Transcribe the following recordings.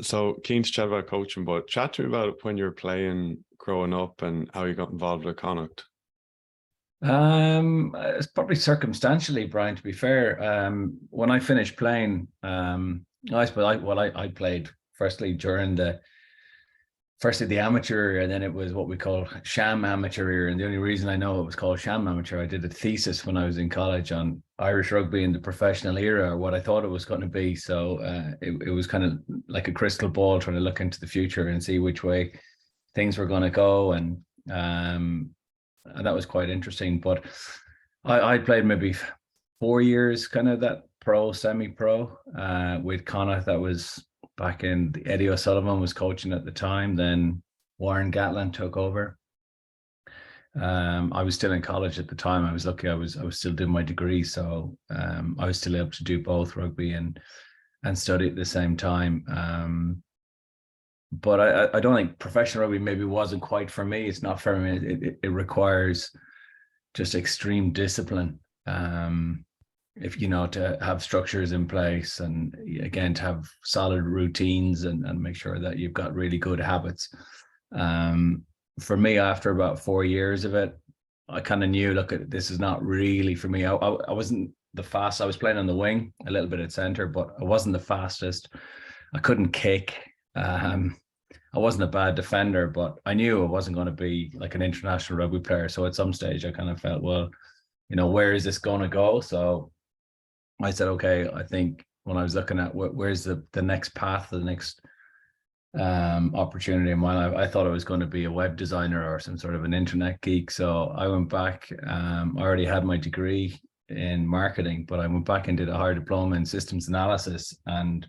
So keen to chat about coaching, but chat to me about when you were playing growing up and how you got involved with Connacht. It's probably circumstantially, Brian, to be fair. When I finished playing, I suppose I played firstly during the amateur era, and then it was what we call sham amateur era. And the only reason I know it was called sham amateur, I did a thesis when I was in college on Irish rugby in the professional era, or what I thought it was going to be. So it was kind of like a crystal ball trying to look into the future and see which way things were going to go. And that was quite interesting. But I played maybe 4 years, kind of that pro, semi-pro, with Connacht. That was back in Eddie O'Sullivan was coaching at the time. Then Warren Gatland took over. I was still in college at the time. I was lucky. I was still doing my degree, so I was still able to do both rugby and study at the same time. But I don't think professional rugby maybe wasn't quite for me. It's not for me. It requires just extreme discipline. If you know, to have structures in place, and again to have solid routines and make sure that you've got really good habits. For me, after about 4 years of it, I kind of knew, look, this is not really for me. I wasn't the fast. I was playing on the wing, a little bit at center, but I wasn't the fastest. I couldn't kick. I wasn't a bad defender, but I knew I wasn't going to be like an international rugby player. So at some stage, I kind of felt, well, where is this going to go? So I said, okay, I think when I was looking at where's the next path, the next opportunity in my life, I thought I was going to be a web designer or some sort of an internet geek. So I went back. I already had my degree in marketing, but I went back and did a higher diploma in systems analysis and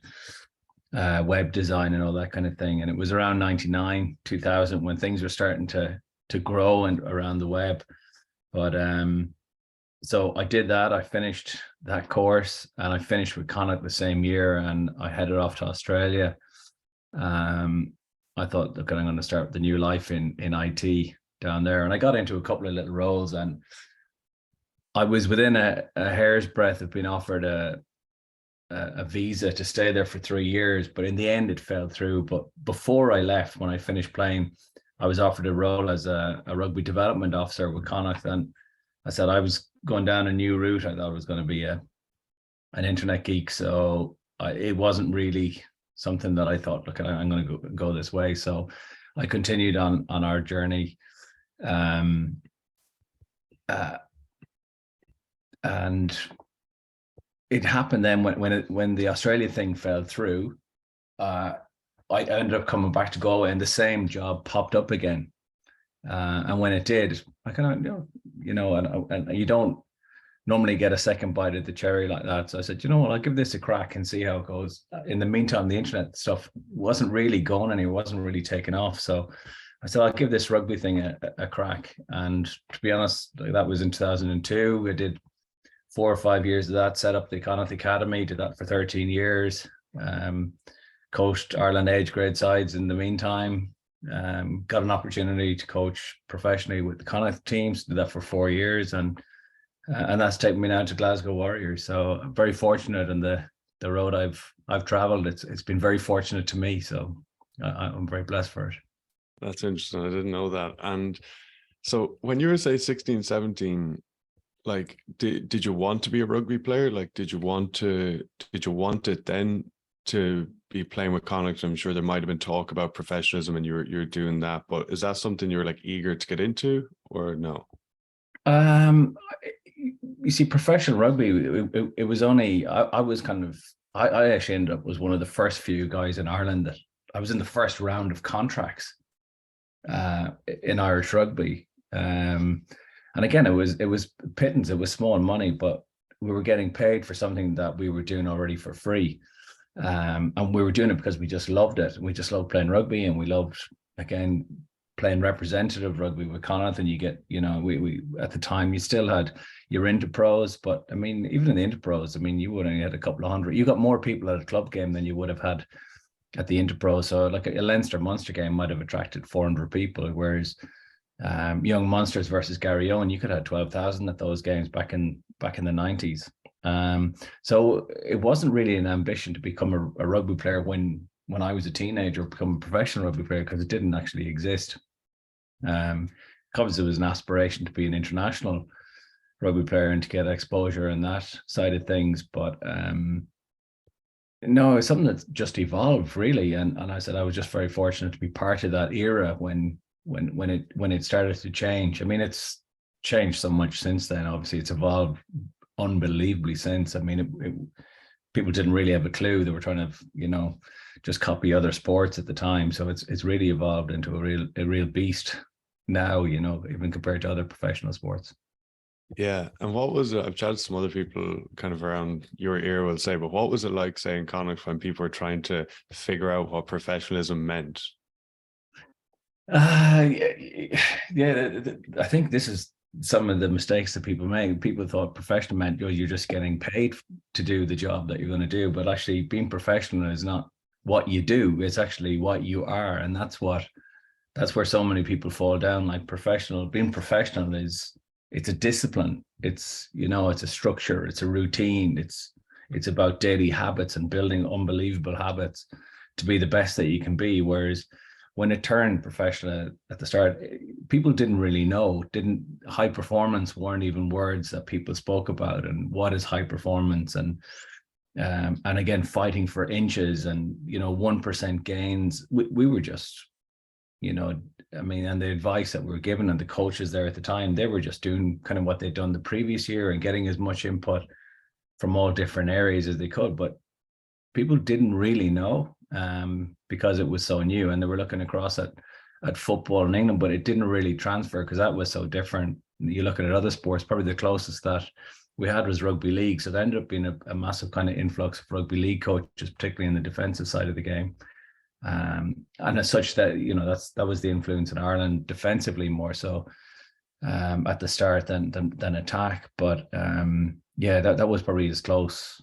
web design and all that kind of thing. And it was around 99, 2000 when things were starting to grow and around the web. But so I did that. I finished that course and I finished with Connacht the same year, and I headed off to Australia. I thought, look, I'm going to start the new life in IT down there. And I got into a couple of little roles, and I was within a hair's breadth of being offered a visa to stay there for 3 years, but in the end it fell through. But before I left, when I finished playing, I was offered a role as a rugby development officer with Connacht, and I said I was going down a new route. I thought it was going to be an internet geek, so it wasn't really something that I thought, look, I'm going to go this way. So I continued on our journey, and it happened then when the Australia thing fell through. I ended up coming back to Galway, and the same job popped up again. And when it did, I kind of, and you don't normally get a second bite at the cherry like that. So I said, what, I'll give this a crack and see how it goes. In the meantime, the internet stuff wasn't really going anywhere, wasn't really taking off. So I said, I'll give this rugby thing a crack. And to be honest, that was in 2002. I did 4 or 5 years of that, set up the Connacht Academy, did that for 13 years. Coached Ireland age grade sides in the meantime. Got an opportunity to coach professionally with the Connacht teams, did that for 4 years, and that's taken me now to Glasgow Warriors. So I'm very fortunate in the road I've traveled. It's been very fortunate to me, so I'm very blessed for it. That's interesting. I didn't know that. And so when you were, say, 16, 17, like did you want to be a rugby player? Like did you want it then to be playing with Connacht? I'm sure there might have been talk about professionalism and you're doing that, but is that something you're like eager to get into, or no? You see, professional rugby, it was only I was kind of I actually ended up was one of the first few guys in Ireland that I was in the first round of contracts in Irish rugby. And again, it was pittance, it was small money, but we were getting paid for something that we were doing already for free. And we were doing it because we just loved it. We just loved playing rugby, and we loved, again, playing representative rugby with Connacht. And you get, we at the time you still had your inter-pros, but I mean, even in the inter-pros, I mean, you would only had a couple of hundred. You got more people at a club game than you would have had at the inter-pro. So like a Leinster-Munster game might have attracted 400 people, whereas young Munsters versus Garryowen, you could have 12,000 at those games back in the 90s. So it wasn't really an ambition to become a rugby player when when I was a teenager, become a professional rugby player, because it didn't actually exist. Obviously, it was an aspiration to be an international rugby player and to get exposure in that side of things. But no, it's something that's just evolved really. And I said I was just very fortunate to be part of that era when it started to change. I mean, it's changed so much since then. Obviously, it's evolved unbelievably since. I mean, people didn't really have a clue. They were trying to, just copy other sports at the time. So it's really evolved into a real beast now, even compared to other professional sports. Yeah. And what was it? I've chatted to some other people kind of around your era, will say, but what was it like, say, in Connacht when people were trying to figure out what professionalism meant? Yeah, I think this is some of the mistakes that people make. People thought professional meant you're just getting paid to do the job that you're going to do, but actually being professional is not what you do, it's actually what you are. And that's where so many people fall down. Like being professional it's a discipline. It's a structure, it's a routine, it's about daily habits and building unbelievable habits to be the best that you can be. Whereas when it turned professional at the start, people didn't really know. High performance weren't even words that people spoke about. And what is high performance? And again, fighting for inches and 1% gains. We were just, I mean, and the advice that we were given and the coaches there at the time, they were just doing kind of what they'd done the previous year and getting as much input from all different areas as they could. But people didn't really know, because it was so new, and they were looking across at football in England, but it didn't really transfer because that was so different. You're looking at other sports, probably the closest that we had was rugby league. So there ended up being a massive kind of influx of rugby league coaches, particularly in the defensive side of the game. And as such, that that was the influence in Ireland defensively more so at the start than attack. But yeah, that was probably as close,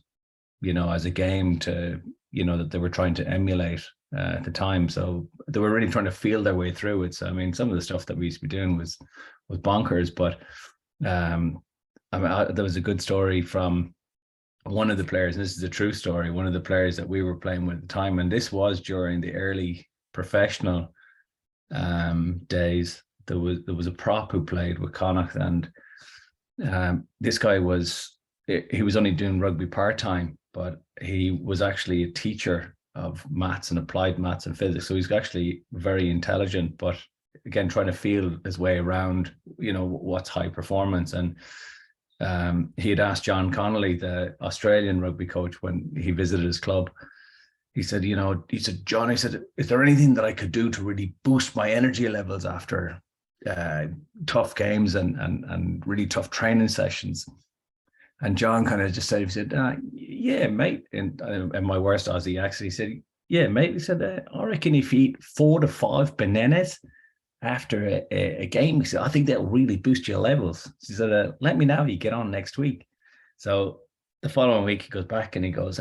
as a game to that they were trying to emulate at the time. So they were really trying to feel their way through it. So I mean, some of the stuff that we used to be doing was bonkers. But I mean, there was a good story from one of the players, and this is a true story, one of the players that we were playing with at the time, and this was during the early professional days. There was a prop who played with Connacht, and this guy he was only doing rugby part-time, but he was actually a teacher of maths and applied maths and physics. So he's actually very intelligent, but again, trying to feel his way around, what's high performance. And he had asked John Connolly, the Australian rugby coach, when he visited his club, he said, John, he said, is there anything that I could do to really boost my energy levels after tough games and really tough training sessions? And John kind of just said, he said, yeah, mate. And my worst Aussie accent, he said, yeah, mate. He said, I reckon if you eat 4 to 5 bananas after a game, he said, I think that'll really boost your levels. He said, let me know how you get on next week. So the following week, he goes back and he goes,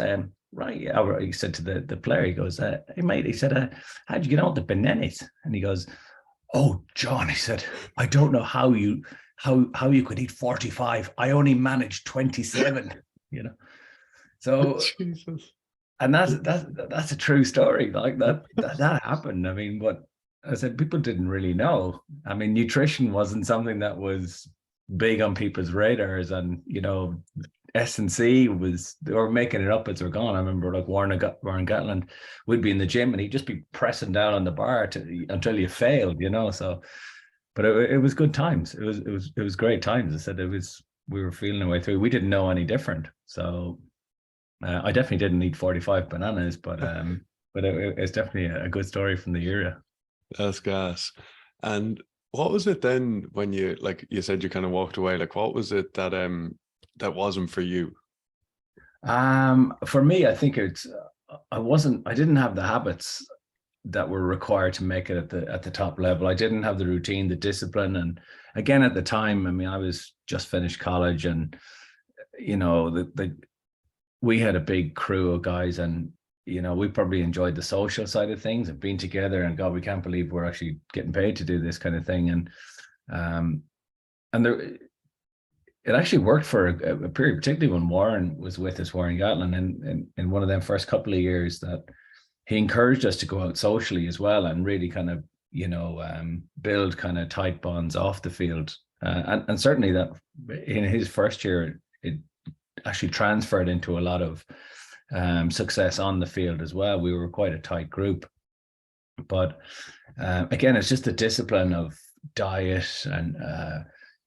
right. He said to the player, he goes, hey, mate, he said, how'd you get on with the bananas? And he goes, oh, John, he said, I don't know how you could eat 45. I only managed 27, So Jesus. And that's a true story. Like that happened. I mean, what I said, people didn't really know. I mean, nutrition wasn't something that was big on people's radars, and S&C they were making it up as they're gone. I remember like Warren Gatland would be in the gym and he'd just be pressing down on the bar until you failed, So, but it was good times. It was great times. I said we were feeling our way through. We didn't know any different. So I definitely didn't eat 45 bananas, but it's definitely a good story from the era. That's gas. And what was it then when you said you kind of walked away? Like, what was it that that wasn't for you? For me, I think I didn't have the habits that were required to make it at the top level. I didn't have the routine, the discipline. And again, at the time, I mean, I was just finished college, and we had a big crew of guys, and we probably enjoyed the social side of things and being together, and God, we can't believe we're actually getting paid to do this kind of thing. And it actually worked for a period, particularly when Warren was with us, Warren Gatland, and in one of them first couple of years that he encouraged us to go out socially as well and really kind of, build kind of tight bonds off the field. And certainly that in his first year, it actually transferred into a lot of success on the field as well. We were quite a tight group. But again, it's just the discipline of diet and,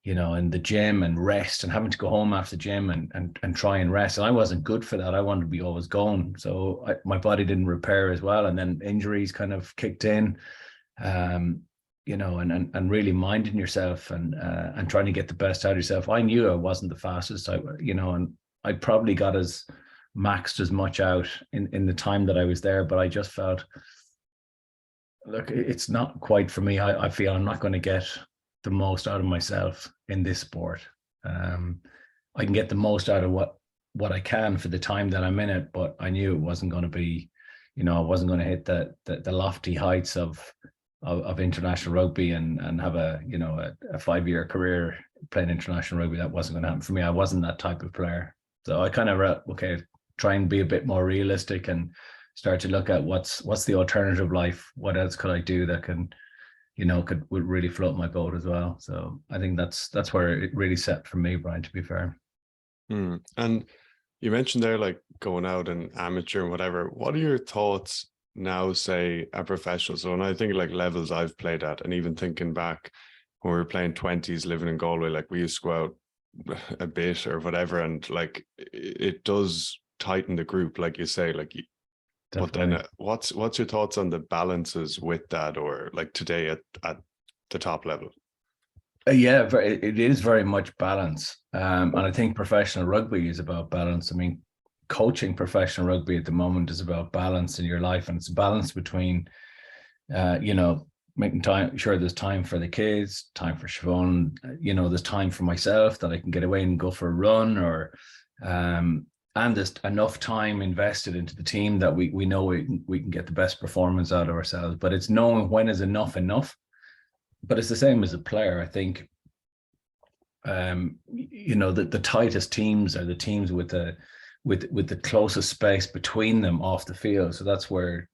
in the gym and rest and having to go home after the gym and try and rest. And I wasn't good for that. I wanted to be always going. So my body didn't repair as well. And then injuries kind of kicked in, and really minding yourself and trying to get the best out of yourself. I knew I wasn't the fastest, and I probably got maxed as much out in the time that I was there, but I just felt, look, it's not quite for me. I feel I'm not going to get the most out of myself in this sport. I can get the most out of what I can for the time that I'm in it, but I knew it wasn't going to be, I wasn't going to hit the lofty heights of international rugby and have a 5-year career playing international rugby. That wasn't going to happen for me. I wasn't that type of player. So I kind of try and be a bit more realistic and start to look at what's the alternative life. What else could I do that would really float my boat as well. So I think that's where it really set for me, Brian, to be fair. And you mentioned there, like going out and amateur and whatever. What are your thoughts now, say, a professional? So when I think like levels I've played at, and even thinking back when we were playing 20s, living in Galway, like we used to go out a bit or whatever, and like it does tighten the group, like you say, like. But then what's your thoughts on the balances with that, or like today at the top level? Yeah, it is very much balance. And I think professional rugby is about balance. I mean, coaching professional rugby at the moment is about balance in your life. And it's a balance between, making sure there's time for the kids, time for Siobhan, there's time for myself that I can get away and go for a run, or, and there's enough time invested into the team that we know we can get the best performance out of ourselves. But it's knowing when is enough. But it's the same as a player. I think, the tightest teams are the teams with the closest space between them off the field. So that's where,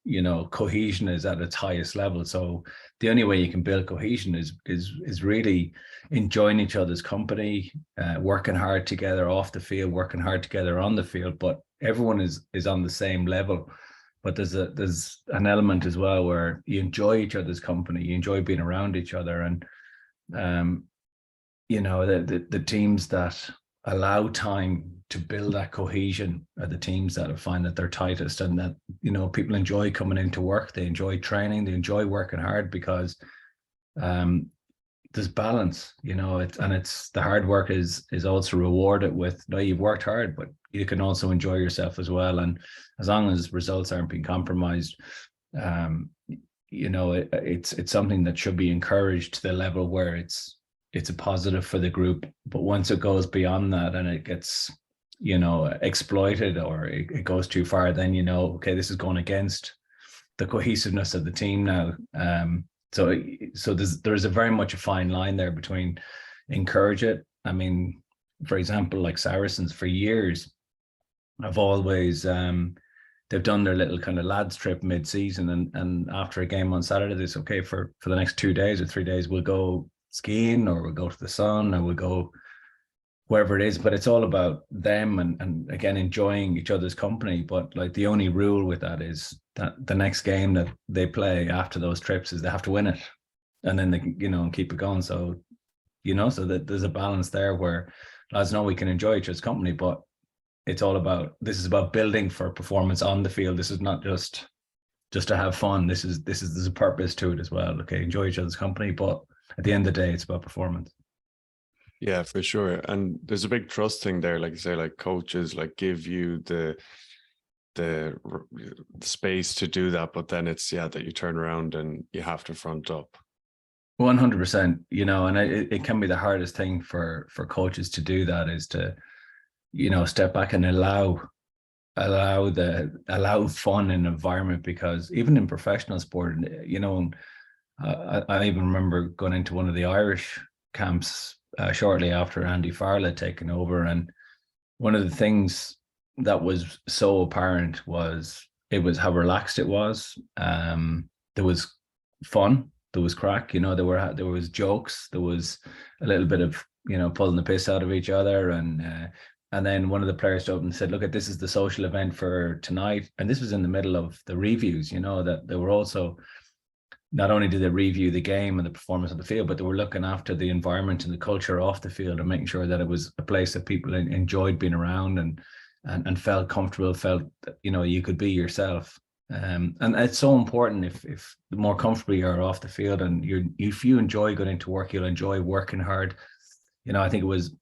cohesion is at its highest level. So the only way you can build cohesion is really enjoying each other's company, working hard together off the field, working hard together on the field, but everyone is on the same level. But there's an element as well where you enjoy each other's company, you enjoy being around each other. And, the teams that allow time to build that cohesion are the teams that find that they're tightest, and that, people enjoy coming into work, they enjoy training, they enjoy working hard, because there's balance, it's the hard work is also rewarded with, no, you've worked hard, but you can also enjoy yourself as well. And as long as results aren't being compromised, it's something that should be encouraged to the level where it's a positive for the group. But once it goes beyond that and it gets, exploited, or it goes too far, then, okay, this is going against the cohesiveness of the team now. So there's a very much a fine line there between encourage it. I mean, for example, like Saracens, for years, I've always they've done their little kind of lads trip mid-season, and after a game on Saturday, they say, okay, for the next 2 days or 3 days, we'll go skiing, or we'll go to the sun, or we'll go wherever it is. But it's all about them and again enjoying each other's company. But like the only rule with that is that the next game that they play after those trips is they have to win it, and then they can, keep it going. So so that there's a balance there where lads know we can enjoy each other's company, but this is about building for performance on the field. This is not just to have fun. There's a purpose to it as well. Okay, enjoy each other's company, but at the end of the day, it's about performance. Yeah, for sure. And there's a big trust thing there. Like you say, like coaches like give you the space to do that, but then it's that you turn around and you have to front up. 100%, and it can be the hardest thing for coaches to do, that is to, step back and allow fun in environment. Because even in professional sport, I even remember going into one of the Irish camps shortly after Andy Farrell had taken over, and one of the things that was so apparent was it was how relaxed it was. There was fun, there was crack, there was jokes, there was a little bit of, pulling the piss out of each other. And then one of the players stood up and said, look, this is the social event for tonight. And this was in the middle of the reviews, that they were also, not only did they review the game and the performance on the field, but they were looking after the environment and the culture off the field and making sure that it was a place that people enjoyed being around and felt comfortable, felt that, you could be yourself. And it's so important if the more comfortable you are off the field and if you enjoy going to work, you'll enjoy working hard. I think it was,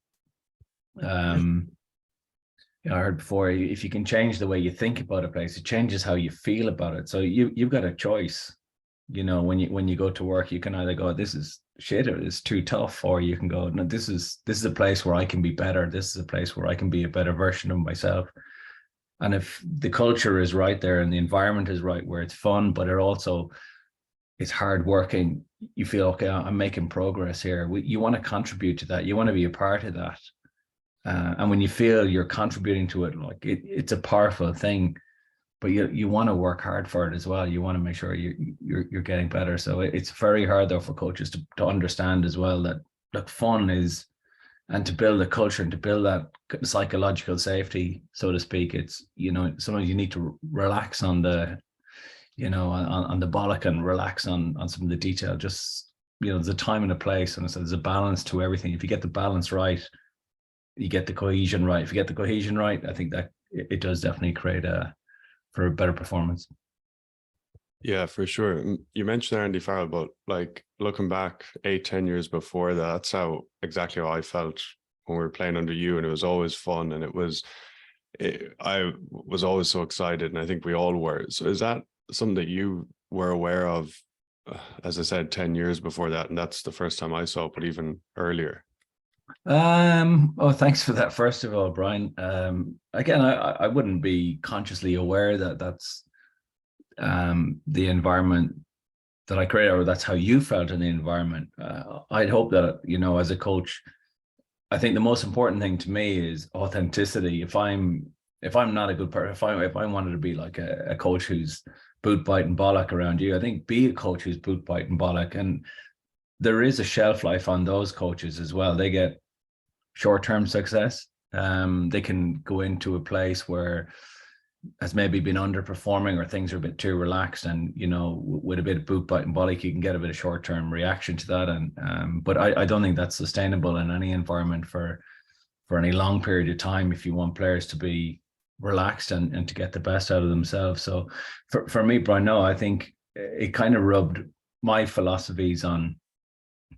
I heard before, if you can change the way you think about a place, it changes how you feel about it. So you've got a choice. When you go to work, you can either go, this is shit, or it's too tough, or you can go, no, this is a place where I can be better. This is a place where I can be a better version of myself. And if the culture is right there and the environment is right, where it's fun, but it's hard working, you feel, okay, I'm making progress here. You want to contribute to that. You want to be a part of that. And when you feel you're contributing to it, like it's a powerful thing. But you want to work hard for it as well. You want to make sure you're getting better. So it's very hard though for coaches to understand as well that look, fun is, and to build a culture and to build that psychological safety, so to speak. It's sometimes you need to relax on the on the bollock and relax on some of the detail. Just there's a time and a place, and so there's a balance to everything. If you get the balance right, you get the cohesion right. If you get the cohesion right, I think that it does definitely create for a better performance. Yeah, for sure. You mentioned Andy Farrell, but like looking back 8-10 years before that, that's exactly how I felt when we were playing under you, and it was always fun, and I was always so excited, and I think we all were. So is that something that you were aware of, as I said, 10 years before that, and that's the first time I saw it, but even earlier? Thanks for that, first of all, Brian. Again, I wouldn't be consciously aware that that's the environment that I created, or that's how you felt in the environment. I'd hope that, as a coach, I think the most important thing to me is authenticity. If I'm not a good person, if I wanted to be like a coach who's boot biting bollock around you, I think be a coach who's boot biting bollock. And there is a shelf life on those coaches as well. They get short-term success. They can go into a place where has maybe been underperforming, or things are a bit too relaxed, and with a bit of boot bite and bollock, you can get a bit of short-term reaction to that. And but I don't think that's sustainable in any environment for any long period of time if you want players to be relaxed and to get the best out of themselves. So for me, Brian, no, I think it kind of rubbed my philosophies on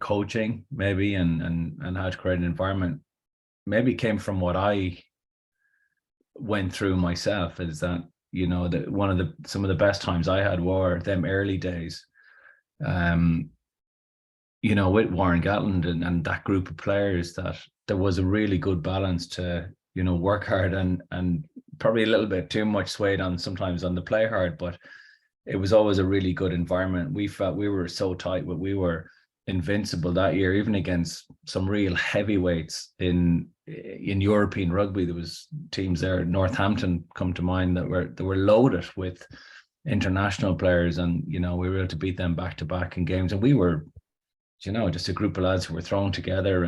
coaching maybe and how to create an environment maybe came from what I went through myself. Is that that some of the best times I had were them early days, with Warren Gatland and that group of players, that there was a really good balance to work hard and probably a little bit too much swayed on sometimes on the play hard, but it was always a really good environment. We felt we were so tight, but we were invincible that year, even against some real heavyweights in European rugby. There was teams there, Northampton come to mind, that were loaded with international players, and we were able to beat them back to back in games. And we were, just a group of lads who were thrown together,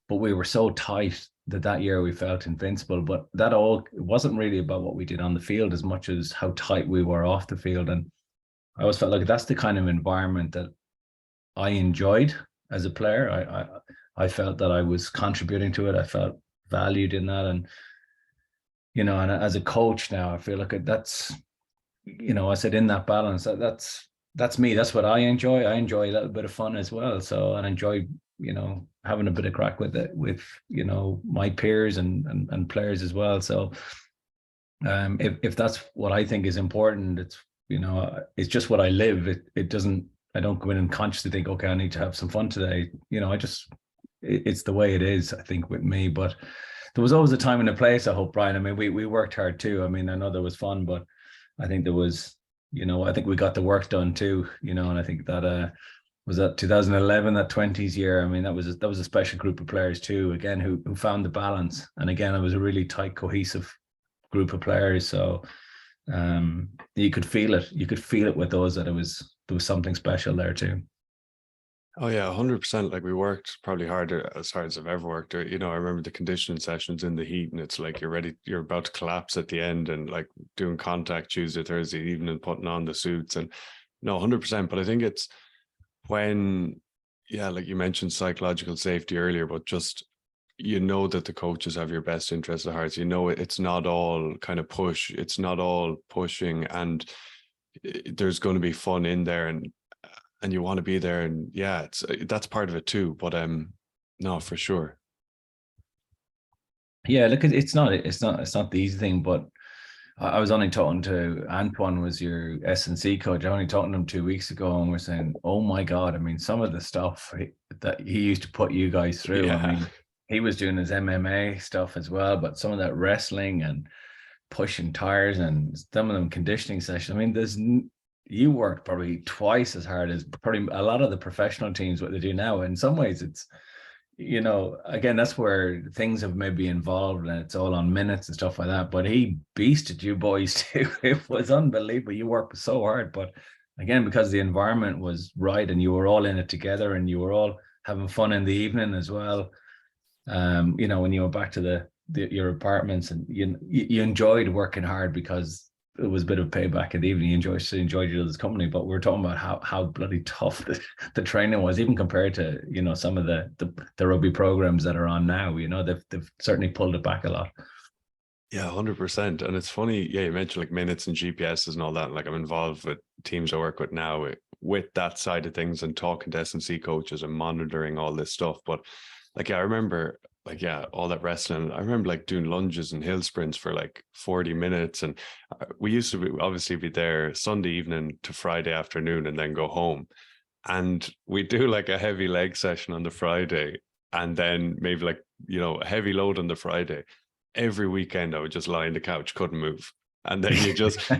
but we were so tight that year we felt invincible. But it wasn't really about what we did on the field as much as how tight we were off the field. And I always felt like that's the kind of environment that I enjoyed as a player. I felt that I was contributing to it. I felt valued in that. And, and as a coach now, I feel like that's, I said in that balance, that's me. That's what I enjoy. I enjoy a little bit of fun as well. So, and enjoy, having a bit of crack with it, with, my peers and players as well. So if that's what I think is important, it's just what I live. It doesn't, I don't go in and consciously think, okay, I need to have some fun today. It's the way it is, I think, with me. But there was always a time and a place, I hope, Brian. I mean, we worked hard too. I mean, I know there was fun, but I think there was, I think we got the work done too, and I think that was that 2011, that 20s year. I mean, that was a special group of players too, again, who found the balance. And again, it was a really tight, cohesive group of players. So You could feel it. You could feel it with those that there was something special there too. Oh yeah, 100%. Like we worked probably harder, as hard as I've ever worked. You know, I remember the conditioning sessions in the heat, and it's like you're ready, you're about to collapse at the end, and like doing contact Tuesday, Thursday evening, putting on the suits, and no, 100%. But I think it's when, yeah, like you mentioned psychological safety earlier, but just you know that the coaches have your best interest at heart. You know, it's not all kind of push, it's not all pushing, and there's going to be fun in there, and you want to be there, and yeah, it's that's part of it too. But no, for sure. Yeah, look, it's not the easy thing, but I was only talking to Antoine, was your S&C coach. I only talking to him 2 weeks ago, and we're saying, oh my God, I mean, some of the stuff that he used to put you guys through. I Yeah, mean, he was doing his MMA stuff as well, but some of that wrestling and pushing tires and some of them conditioning sessions. I mean, you worked probably twice as hard as probably a lot of the professional teams, what they do now. In some ways, it's, again, that's where things have maybe involved and it's all on minutes and stuff like that. But he beasted you boys too. It was unbelievable. You worked so hard, but again, because the environment was right and you were all in it together and you were all having fun in the evening as well. When you went back to your apartments, and you enjoyed working hard because it was a bit of payback in the evening. You enjoyed your other's company, but we're talking about how bloody tough the training was, even compared to some of the rugby programs that are on now. They've certainly pulled it back a lot. yeah, 100%. And it's funny, yeah, you mentioned like minutes and GPSs and all that. Like I'm involved with teams I work with now with that side of things, and talking to S&C coaches and monitoring all this stuff. But like, yeah, I remember like, yeah, all that wrestling. I remember like doing lunges and hill sprints for like 40 minutes. And we used to obviously be there Sunday evening to Friday afternoon and then go home. And we do like a heavy leg session on the Friday, and then maybe like, a heavy load on the Friday. Every weekend I would just lie on the couch, couldn't move. And then you just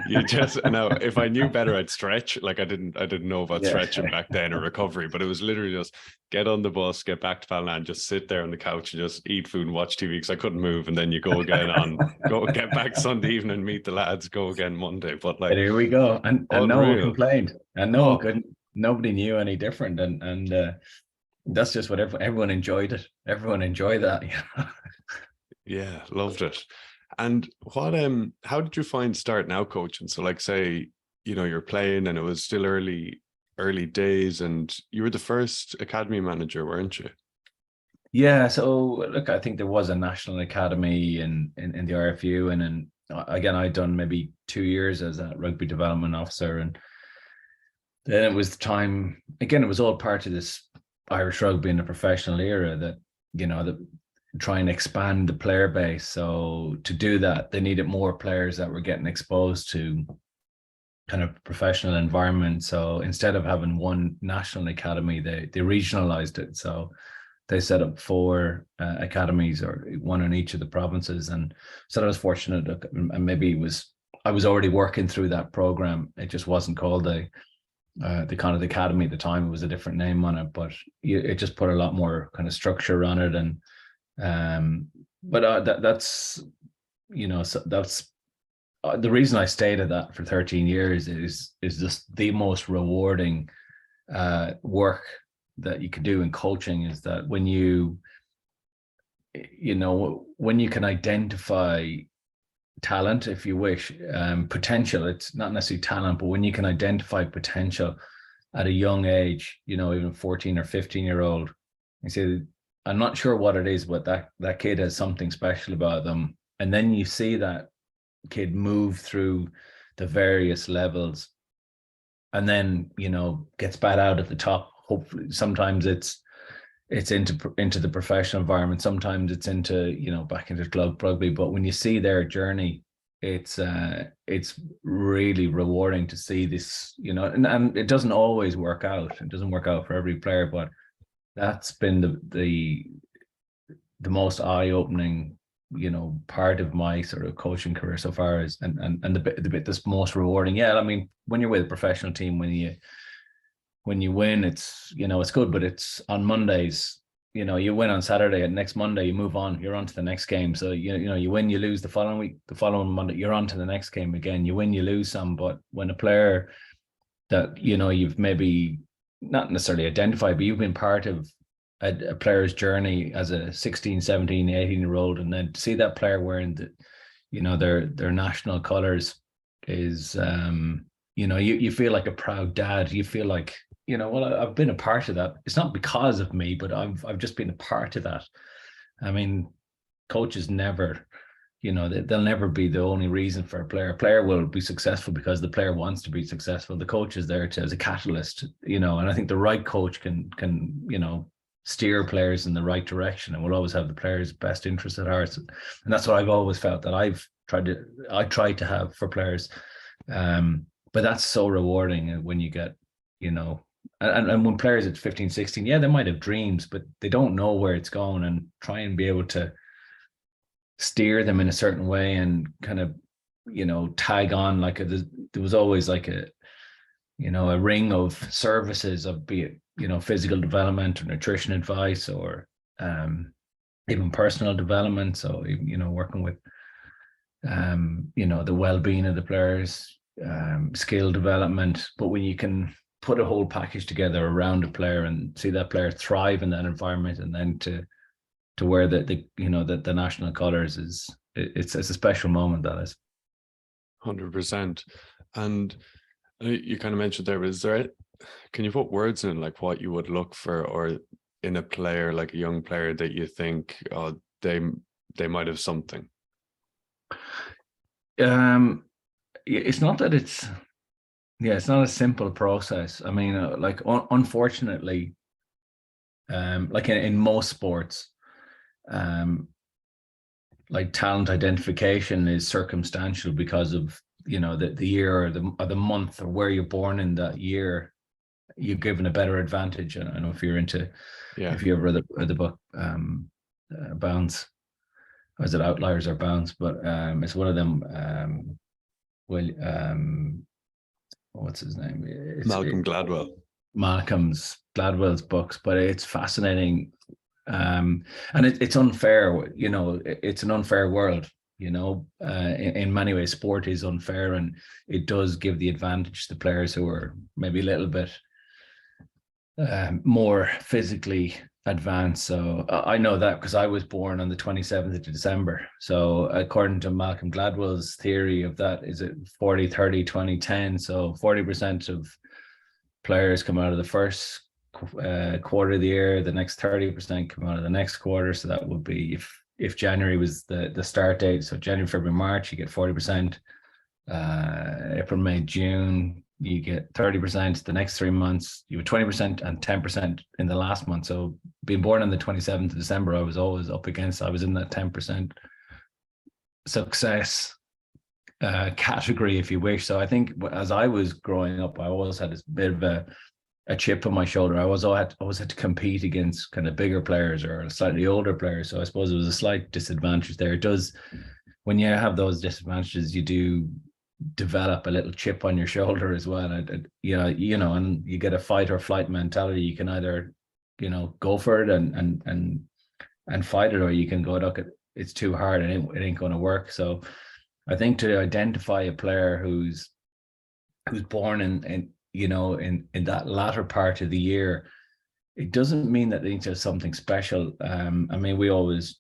now, if I knew better, I'd stretch. Like I didn't know about stretching back then, or recovery, but it was literally just get on the bus, get back to Ballina, just sit there on the couch and just eat food and watch TV because I couldn't move. And then you go again go get back Sunday evening, meet the lads, go again Monday. But like, and here we go. And no one complained, and no one couldn't, nobody knew any different. And that's just what everyone enjoyed it. Everyone enjoyed that. Yeah, loved it. And how did you find starting out coaching? So like, say, you're playing and it was still early days, and you were the first academy manager, weren't you? Yeah. So look, I think there was a national academy in the RFU, and then again, I'd done maybe 2 years as a rugby development officer, and then it was the time, again, it was all part of this Irish rugby in the professional era that, that try and expand the player base. So to do that, they needed more players that were getting exposed to kind of professional environment. So instead of having one national academy, they regionalized it. So they set up 4 academies, or one in each of the provinces. And so I was fortunate, and maybe I was already working through that program. It just wasn't called the kind of the academy at the time. It was a different name on it, but it just put a lot more kind of structure on it. And that's so that's the reason I stayed at that for 13 years is just the most rewarding work that you can do in coaching, is that when you can identify talent, if you wish, potential. It's not necessarily talent, but when you can identify potential at a young age, even 14 or 15-year-old, you say, I'm not sure what it is, but that kid has something special about them. And then you see that kid move through the various levels, and then, gets bad out at the top. Hopefully, sometimes it's into the professional environment. Sometimes it's into, back into club rugby. But when you see their journey, it's really rewarding to see this, and it doesn't always work out. It doesn't work out for every player, but that's been the most eye-opening, part of my sort of coaching career so far, is and the bit that's most rewarding. Yeah, I mean, when you're with a professional team, when you win, it's it's good, but it's on Mondays. you win on Saturday, and next Monday you move on. You're on to the next game. So you win, you lose the following week, the following Monday, you're on to the next game again. You win, you lose some. But when a player that you've maybe not necessarily identified, but you've been part of a player's journey as a 16, 17, 18-year-old, and then to see that player wearing their national colors is you feel like a proud dad. You feel like, well, I've been a part of that. It's not because of me, but I've just been a part of that. I mean, coaches never, they'll never be the only reason for a player. A player will be successful because the player wants to be successful. The coach is there as a catalyst, and I think the right coach can steer players in the right direction, and will always have the players' best interest at heart. And that's what I've always felt that I tried to have for players. But that's so rewarding when you get, and when players at 15, 16, yeah, they might have dreams, but they don't know where it's going, and try and be able to steer them in a certain way and kind of, tag on there was always like a ring of services, of be it, physical development or nutrition advice, or even personal development. So, working with, the well-being of the players, skill development. But when you can put a whole package together around a player and see that player thrive in that environment, and then to wear the national colors, it's a special moment, that is. 100%. And you kind of mentioned there, can you put words in like what you would look for, or in a player, like a young player, that you think, oh, they might have something? It's not that it's not a simple process. I mean, unfortunately, like in most sports, like talent identification is circumstantial because of the year or the month or where you're born in that year. You're given a better advantage. And I don't know if you're into, if you ever read the book Bounce, or is it Outliers or Bounce? But it's one of them. What's his name? Malcolm Gladwell. Malcolm's Gladwell's books, but it's fascinating. And it's unfair, it's an unfair world, in many ways. Sport is unfair, and it does give the advantage to players who are maybe a little bit more physically advanced. So I know that because I was born on the 27th of December. So according to Malcolm Gladwell's theory of that, is it 40, 30, 20, 10? So 40% of players come out of the first quarter of the year, the next 30% come out of the next quarter. So that would be, if January was the start date, so January, February, March, you get 40%. April, May, June, you get 30%. The next 3 months, you have 20% and 10% in the last month. So being born on the 27th of December, I was always up against, I was in that 10% success category, if you wish. So I think as I was growing up, I always had this bit of a chip on my shoulder. I always had to compete against kind of bigger players or slightly older players. So I suppose it was a slight disadvantage there. It does, when you have those disadvantages, you do develop a little chip on your shoulder as well. And you get a fight or flight mentality. You can either, go for it and fight it, or you can go, look, it's too hard and it ain't going to work. So I think to identify a player who's born in that latter part of the year, it doesn't mean that they need to have something special. I mean, we always,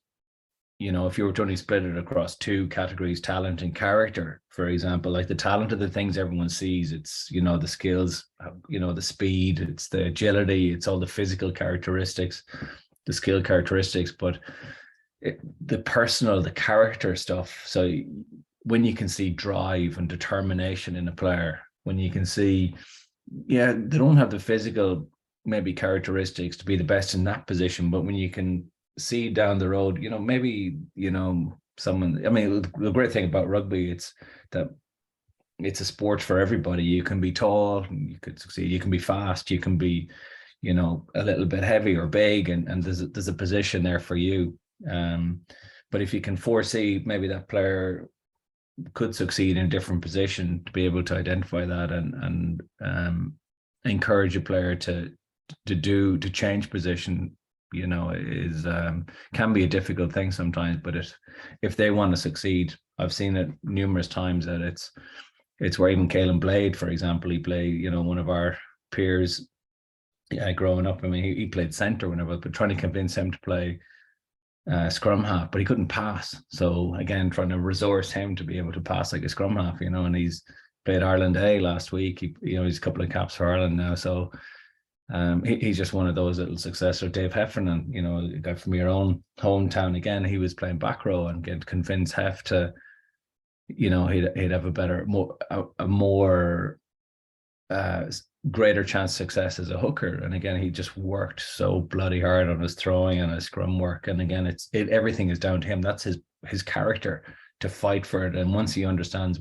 if you were to only split it across two categories, talent and character, for example, like the talent are the things everyone sees. It's, the skills, the speed, it's the agility, it's all the physical characteristics, the skill characteristics, but the character stuff. So when you can see drive and determination in a player, when you can see, they don't have the physical maybe characteristics to be the best in that position, but when you can see down the road, maybe, someone, I mean, the great thing about rugby, it's that it's a sport for everybody. You can be tall, you could succeed, you can be fast, you can be, a little bit heavy or big, and there's a position there for you. But if you can foresee maybe that player could succeed in a different position, to be able to identify that and encourage a player to change position you know, is can be a difficult thing sometimes. But if they want to succeed, I've seen it numerous times that it's where even Caelan Blade, for example, he played, you know, one of our peers growing up. I mean, he played centre whenever, but trying to convince him to play scrum half, but he couldn't pass. So again, trying to resource him to be able to pass like a scrum half, you know, and he's played Ireland A last week. He's a couple of caps for Ireland now. So he's just one of those little successors. Dave Heffernan, you know, a guy from your own hometown, again, he was playing back row and get convince Hef to, you know, he'd have a better, more greater chance of success as a hooker. And again, he just worked so bloody hard on his throwing and his scrum work. And again, everything is down to him. That's his character, to fight for it. And once he understands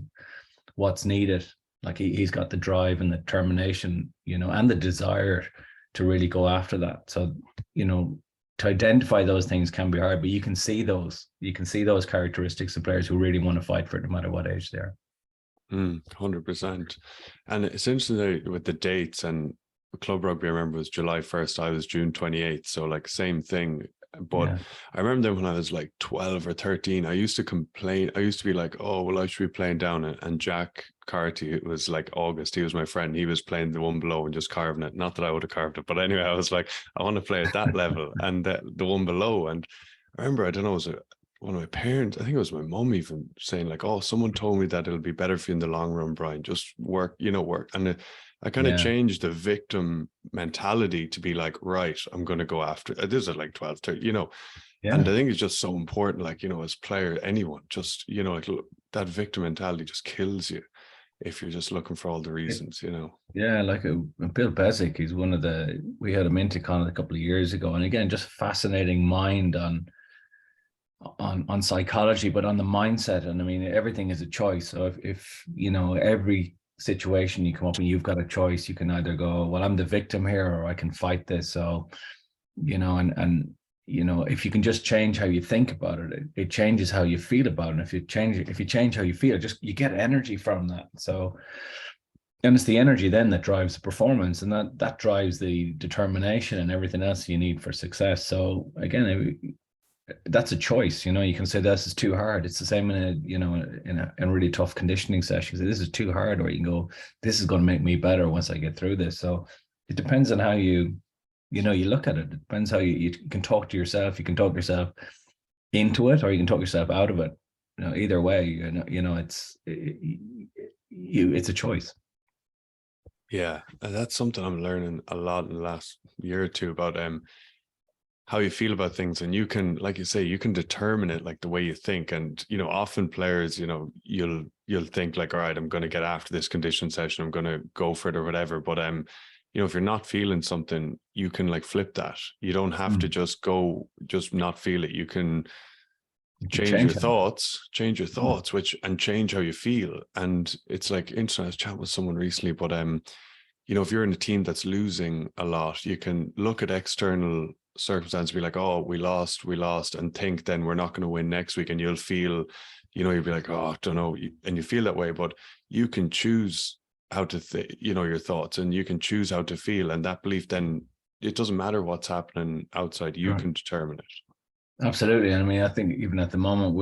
what's needed, like he's got the drive and the determination, you know, and the desire to really go after that. So, you know, to identify those things can be hard, but you can see those characteristics of players who really want to fight for it no matter what age they are. 100%. And it's interesting with the dates, and club rugby, I remember, was July 1st. I was June 28th. So like same thing. But yeah. I remember when I was like 12 or 13, I used to complain. I used to be like, oh, well, I should be playing down it. And Jack Carty, it was like August, he was my friend. He was playing the one below and just carving it. Not that I would have carved it, but anyway, I was like, I want to play at that level and the one below. And I remember, I don't know, it was one of my parents, I think it was my mum even, saying like, oh, someone told me that it'll be better for you in the long run, Brian, just work. And I kind of changed the victim mentality to be like, right, I'm going to go after it. This is like 12, 13, you know. Yeah. And I think it's just so important, like, you know, as player, anyone, just, you know, like that victim mentality just kills you if you're just looking for all the reasons, you know. Yeah, like Bill Besic, he's we had him into Con a couple of years ago. And again, just fascinating mind on psychology, but on the mindset. And I mean, everything is a choice. So if you know, every situation you come up and you've got a choice, you can either go, well, I'm the victim here, or I can fight this. So, you know, and you know, if you can just change how you think about it, it changes how you feel about it. And if you change how you feel, you get energy from that. So, and it's the energy then that drives the performance, and that drives the determination and everything else you need for success. So again, that's a choice. You know, you can say this is too hard. It's the same in a really tough conditioning session. This is too hard, or you can go, this is going to make me better once I get through this. So it depends on how you look at it. It depends how you can talk to yourself. You can talk yourself into it, or you can talk yourself out of it. You know, either way, it's a choice. Yeah, and that's something I'm learning a lot in the last year or two about how you feel about things. And you can, like you say, you can determine it like the way you think. And, you know, often players, you know, you'll think like, all right, I'm going to get after this condition session, I'm going to go for it or whatever. But you know, if you're not feeling something, you can like flip that. You don't have to just not feel it. You can change your thoughts, and change how you feel. And it's like interesting. I was chatting with someone recently, but you know, if you're in a team that's losing a lot, you can look at external circumstance, be like, oh, we lost, and think then we're not going to win next week. And you'll feel, you know, you'll be like, oh, I don't know. And you feel that way, but you can choose how to you know, your thoughts, and you can choose how to feel. And that belief, then it doesn't matter what's happening outside, you can determine it. Absolutely. I mean, I think even at the moment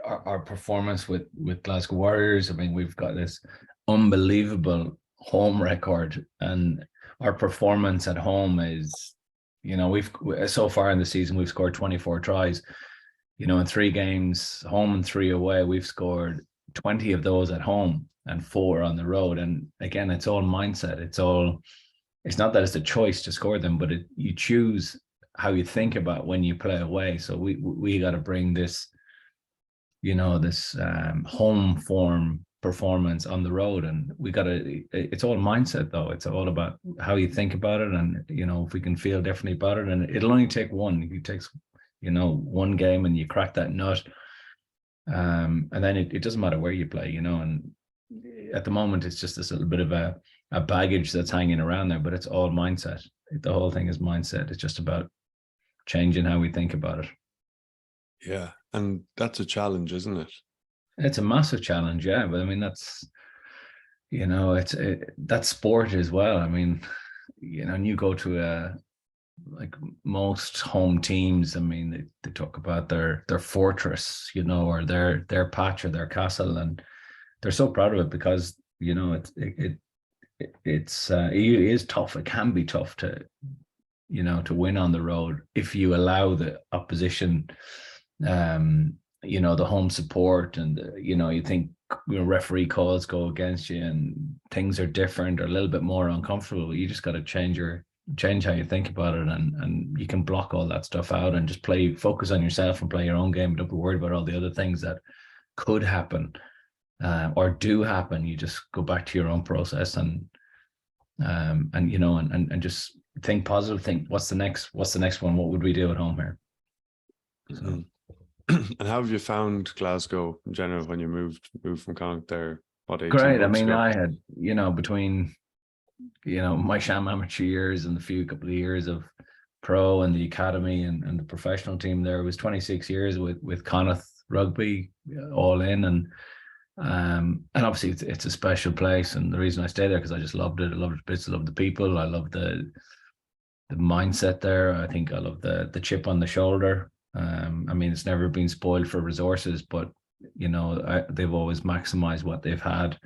our performance with Glasgow Warriors, I mean, we've got this unbelievable home record, and our performance at home is, you know, we've so far in the season we've scored 24 tries, you know, in 3 games home and 3 away. We've scored 20 of those at home and 4 on the road. And again, it's all mindset. It's not that it's a choice to score them, but you choose how you think about when you play away. So we got to bring this, you know, this home form performance on the road, and it's all mindset though. It's all about how you think about it, and you know, if we can feel differently about it, and it'll only take one. It takes, you know, one game and you crack that nut, and then it doesn't matter where you play, you know. And at the moment it's just this little bit of a baggage that's hanging around there, but it's all mindset. The whole thing is mindset. It's just about changing how we think about it. Yeah, and that's a challenge, isn't it? It's a massive challenge, yeah. But I mean, that's, you know, that's sport as well. I mean, you know, and you go to like most home teams, I mean, they talk about their fortress, you know, or their patch or their castle, and they're so proud of it because, you know, it is tough. It can be tough to, you know, to win on the road if you allow the opposition, you know, the home support, and you know, you think, you know, referee calls go against you and things are different or a little bit more uncomfortable. You just got to change how you think about it, and you can block all that stuff out and just focus on yourself and play your own game. Don't be worried about all the other things that could happen, or do happen. You just go back to your own process, and you know, and just think positive. Think, what's the next one? What would we do at home here? So. Mm-hmm. And how have you found Glasgow in general when you moved from Connacht there? What, 18 Great. I months mean, ago? I had, you know, between, you know, my sham amateur years and the couple of years of pro and the academy and the professional team, there was 26 years with Connacht Rugby all in, and obviously it's a special place, and the reason I stay there because I just loved it. I loved the bits, I loved the people, I loved the mindset there. I think I love the chip on the shoulder. I mean, it's never been spoiled for resources, but you know, they've always maximized what they've had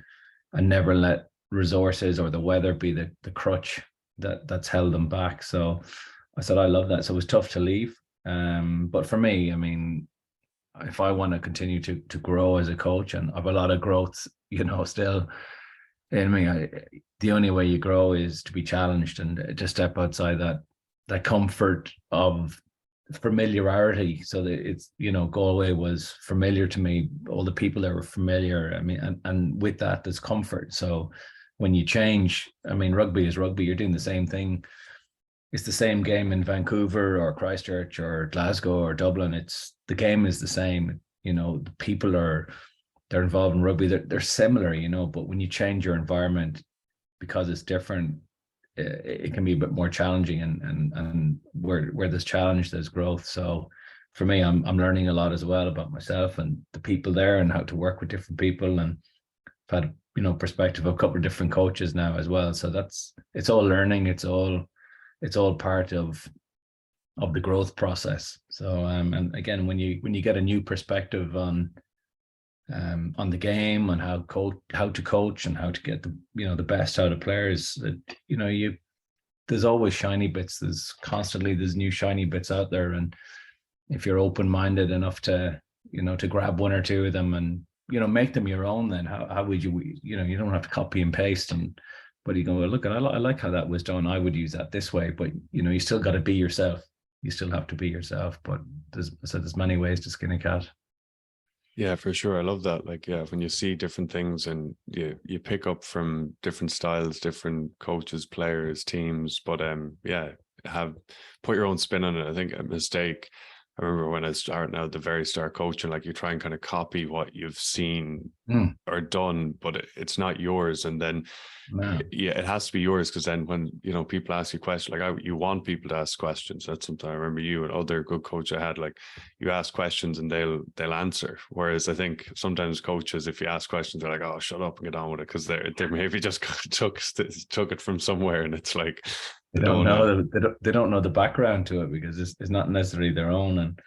and never let resources or the weather be the crutch that's held them back. So I said I love that. So it was tough to leave. But for me, I mean, if I want to continue to grow as a coach, and I have a lot of growth, you know, still in me, the only way you grow is to be challenged and to step outside that comfort of familiarity. So that it's, you know, Galway was familiar to me, all the people there were familiar. I mean, and with that there's comfort. So when you change, I mean, rugby is rugby. You're doing the same thing. It's the same game in Vancouver or Christchurch or Glasgow or Dublin. The game is the same. You know, the people they're involved in rugby. They're similar, you know, but when you change your environment because it's different, it can be a bit more challenging, and where there's challenge, there's growth. So for me, I'm learning a lot as well about myself and the people there and how to work with different people, and I've had, you know, perspective of a couple of different coaches now as well. So it's all learning. It's all part of the growth process. So and again, when you get a new perspective on the game, and how to coach and how to get the, you know, the best out of players, you know, there's always shiny bits. There's new shiny bits out there, and if you're open-minded enough to, you know, to grab one or two of them and, you know, make them your own, then how would you, you know, you don't have to copy and paste, but you go, well, look, I like how that was done, I would use that this way. But you know, you still got to be yourself. You still have to be yourself. But there's many ways to skin a cat. Yeah, for sure. I love that. Like, yeah, when you see different things and you pick up from different styles, different coaches, players, teams, but yeah, put your own spin on it. I think a mistake, I remember when I started out at the very start coaching, like you try and kind of copy what you've seen or done, but it's not yours. And then yeah, it has to be yours, because then when, you know, people ask you questions, like you want people to ask questions. That's something I remember you and other good coach I had, like you ask questions and they'll answer. Whereas I think sometimes coaches, if you ask questions, they're like, oh, shut up and get on with it, because they maybe just took it from somewhere, and it's like they don't know the background to it, because it's not necessarily their own. And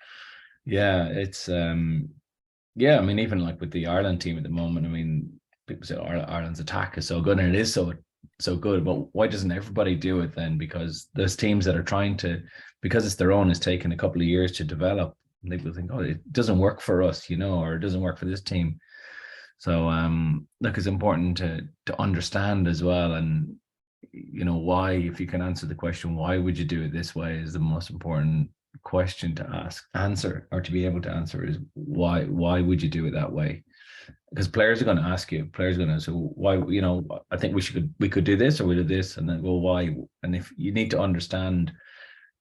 yeah, it's yeah, I mean, even like with the Ireland team at the moment, I mean, people say Ireland's attack is so good, and it is so good, but why doesn't everybody do it then? Because there's teams that are trying to, because it's their own, it's taken a couple of years to develop, and people think, oh, it doesn't work for us, you know, or it doesn't work for this team. So look, it's important to understand as well, and you know, why, if you can answer the question, why would you do it this way, is the most important question to answer, or to be able to answer, is why would you do it that way? Because players are going to ask you, so why, you know, I think we could do this, or we do this, and then, well, why? And if you need to understand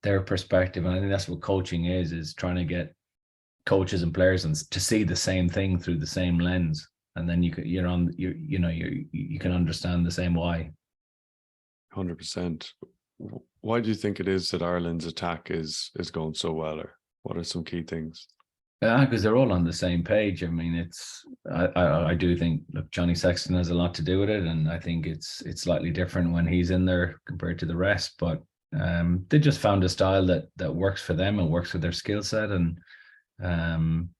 their perspective, and I think that's what coaching is trying to get coaches and players to see the same thing through the same lens, and then you can understand the same why. 100%. Why do you think it is that Ireland's attack is going so well, or what are some key things? Because they're all on the same page. I mean, I do think, look, Johnny Sexton has a lot to do with it, and I think it's slightly different when he's in there compared to the rest. But They just found a style that works for them and works with their skill set, and um,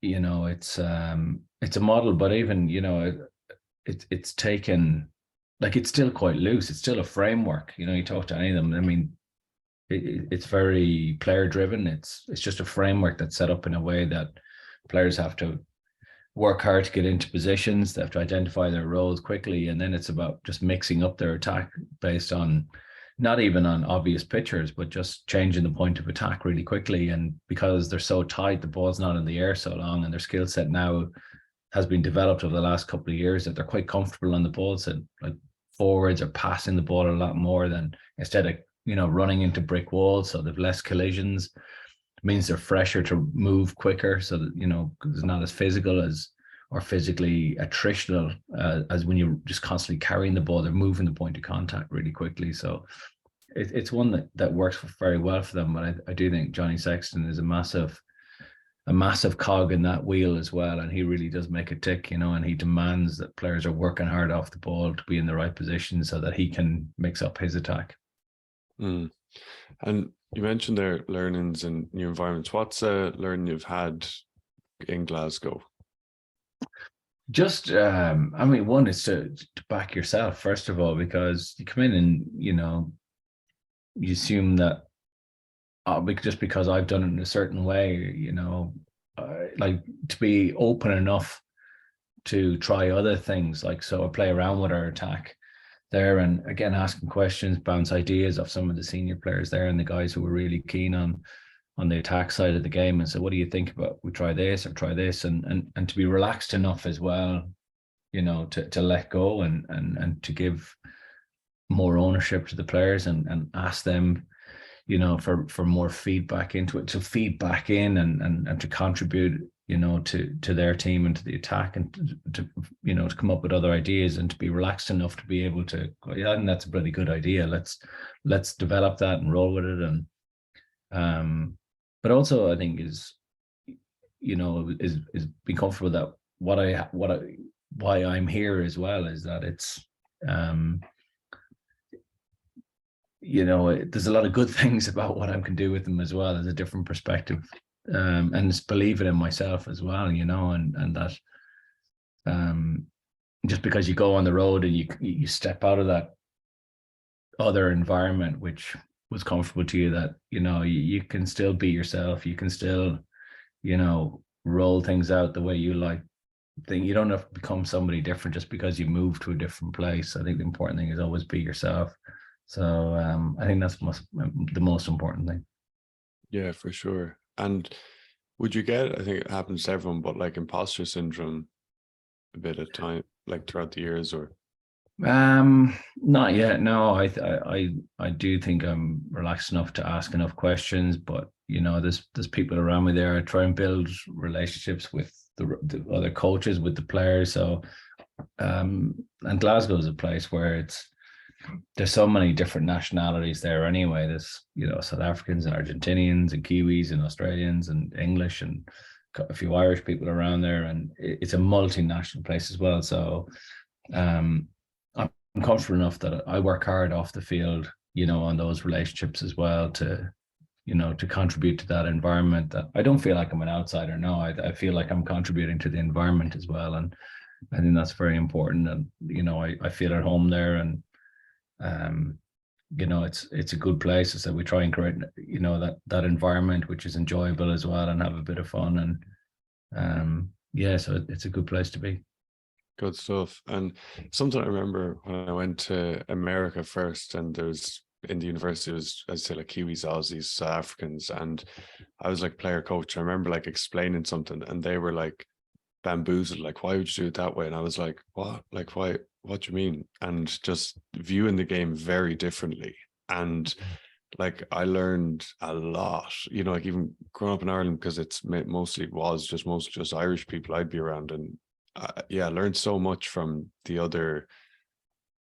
it's a model, but even it's taken, like, it's still quite loose. It's still a framework. You talk to any of them. I mean, it's very player driven. It's just a framework that's set up in a way that players have to work hard to get into positions. They have to identify their roles quickly, and then it's about just mixing up their attack based on, not even on obvious pictures, but just changing the point of attack really quickly. And because they're so tight, the ball's not in the air so long, and their skill set now has been developed over the last couple of years, that they're quite comfortable on the ball. So like, forwards are passing the ball a lot more than, instead of running into brick walls. So they've less collisions. It means they're fresher to move quicker. So that it's not as physical as, or physically attritional as when you're just constantly carrying the ball. They're moving the point of contact really quickly. So it's one that works very well for them. But I do think Johnny Sexton is a massive cog in that wheel as well, and he really does make it tick, and he demands that players are working hard off the ball to be in the right position so that he can mix up his attack. And you mentioned their learnings in new environments. What's a learning you've had in Glasgow? Just one is to back yourself, first of all, because you come in and you assume that just because I've done it in a certain way, like, to be open enough to try other things. Like, so I play around with our attack there, and again, asking questions, bounce ideas off some of the senior players there and the guys who were really keen on the attack side of the game, and so, what do you think about, we try this or try this, and to be relaxed enough as well, to let go and to give more ownership to the players, and ask them for more feedback into it, to feed back in and to contribute to their team and to the attack, and to come up with other ideas, and to be relaxed enough to be able to go, yeah, I think that's a pretty good idea, let's develop that and roll with it. And but also, I think is being comfortable that why I'm here as well is that it's there's a lot of good things about what I can do with them as well. There's a different perspective, and it's believing in myself as well, and that just because you go on the road and you step out of that other environment which was comfortable to you, that you can still be yourself. You can still roll things out the way you like. You don't have to become somebody different just because you move to a different place. I think the important thing is always be yourself. So I think that's the most important thing. Yeah, for sure. And would you get, I think it happens to everyone, but like imposter syndrome a bit of time, like throughout the years, or? Not yet. No, I do think I'm relaxed enough to ask enough questions, but there's people around me there. I try and build relationships with the other coaches, with the players. So and Glasgow is a place where there's so many different nationalities there anyway. There's South Africans and Argentinians and Kiwis and Australians and English and a few Irish people around there, and it's a multinational place as well. So I'm comfortable enough that I work hard off the field, on those relationships as well, to contribute to that environment. That I don't feel like I'm an outsider. No, I feel like I'm contributing to the environment as well, and I think that's very important. And I feel at home there, and it's a good place. So we try and create that environment which is enjoyable as well, and have a bit of fun, and so it's a good place to be. Good stuff. And something I remember when I went to America first, and there's in the university was, I'd say, like Kiwis, Aussies, South Africans, and I was like player coach. I remember like explaining something, and they were like bamboozled, like, why would you do it that way? And I was like, what? Like, why? What do you mean? And just viewing the game very differently. And like, I learned a lot, like even growing up in Ireland, because it's mostly just Irish people I'd be around, and I learned so much from the other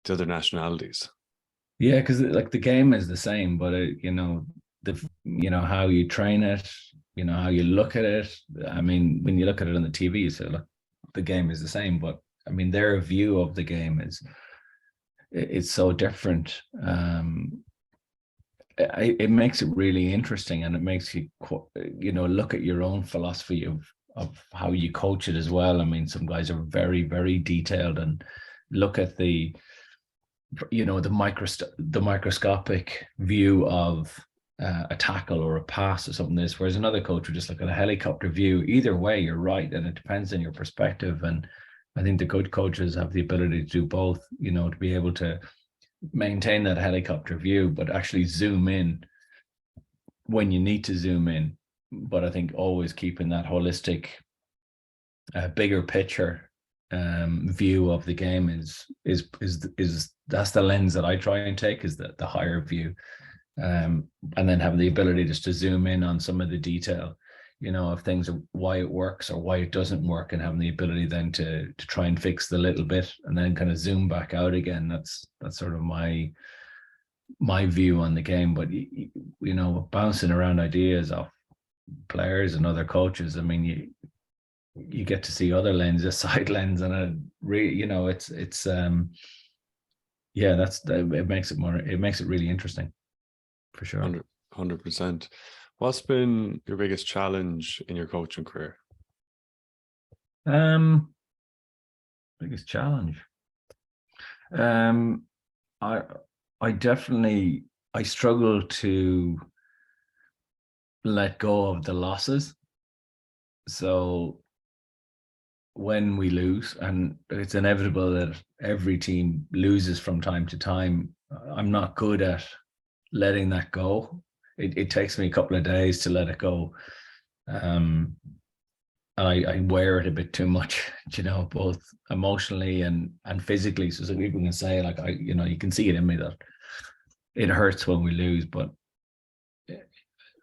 nationalities. Yeah, because like the game is the same, but how you train it, how you look at it. I mean, when you look at it on the TV, you say, look, the game is the same, but I mean, their view of the game is it's so different. It makes it really interesting, and it makes you, look at your own philosophy of how you coach it as well. I mean, some guys are very, very detailed and look at the microscopic view of a tackle or a pass or something like this, whereas another coach would just look at a helicopter view. Either way, you're right, and it depends on your perspective. And I think the good coaches have the ability to do both, to be able to maintain that helicopter view, but actually zoom in when you need to zoom in. But I think always keeping that holistic, bigger picture view of the game is that's the lens that I try and take, is the higher view, and then have the ability just to zoom in on some of the detail, of things, why it works or why it doesn't work, and having the ability then to try and fix the little bit and then kind of zoom back out again. That's sort of my view on the game. But bouncing around ideas off players and other coaches, I mean, you get to see other lenses, side lens, and it makes it really interesting, for sure. 100%. What's been your biggest challenge in your coaching career? Biggest challenge. I definitely struggle to let go of the losses. So when we lose, and it's inevitable that every team loses from time to time, I'm not good at letting that go. It takes me a couple of days to let it go. And I wear it a bit too much, both emotionally and physically. So some people can say, like, you can see it in me that it hurts when we lose, but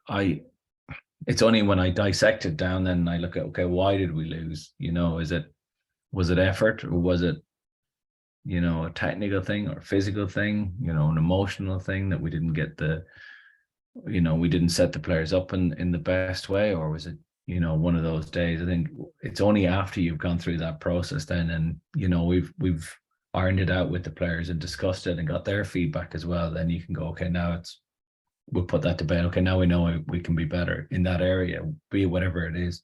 it's only when I dissect it down, then I look at, okay, why did we lose? Was it effort, or was it, a technical thing or a physical thing, an emotional thing that we didn't get we didn't set the players up in the best way, or was it, one of those days? I think it's only after you've gone through that process then, and, we've ironed it out with the players and discussed it and got their feedback as well, then you can go, okay, now we'll put that to bed. Okay, now we know we can be better in that area, be whatever it is.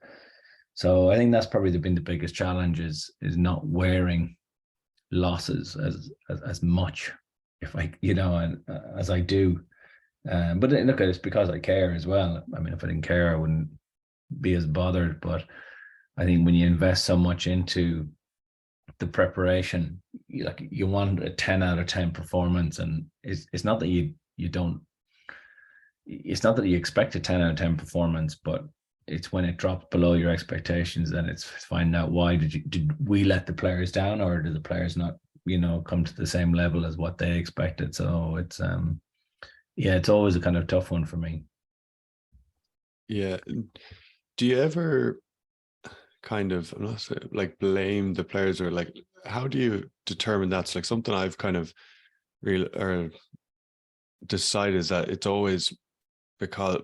So I think that's probably been the biggest challenge, is not wearing losses as much, if I, as I do. But look, it's because I care as well. I mean, if I didn't care, I wouldn't be as bothered. But I think when you invest so much into the preparation, you want a 10 out of 10 performance, and it's not that you don't. It's not that you expect a 10 out of 10 performance, but it's when it drops below your expectations, then it's finding out why did we let the players down, or did the players not, come to the same level as what they expected. So it's it's always a kind of tough one for me. Yeah. Do you ever kind of, I'm not saying, like, blame the players, or like, how do you determine that's like something I've kind of decided is that it's always because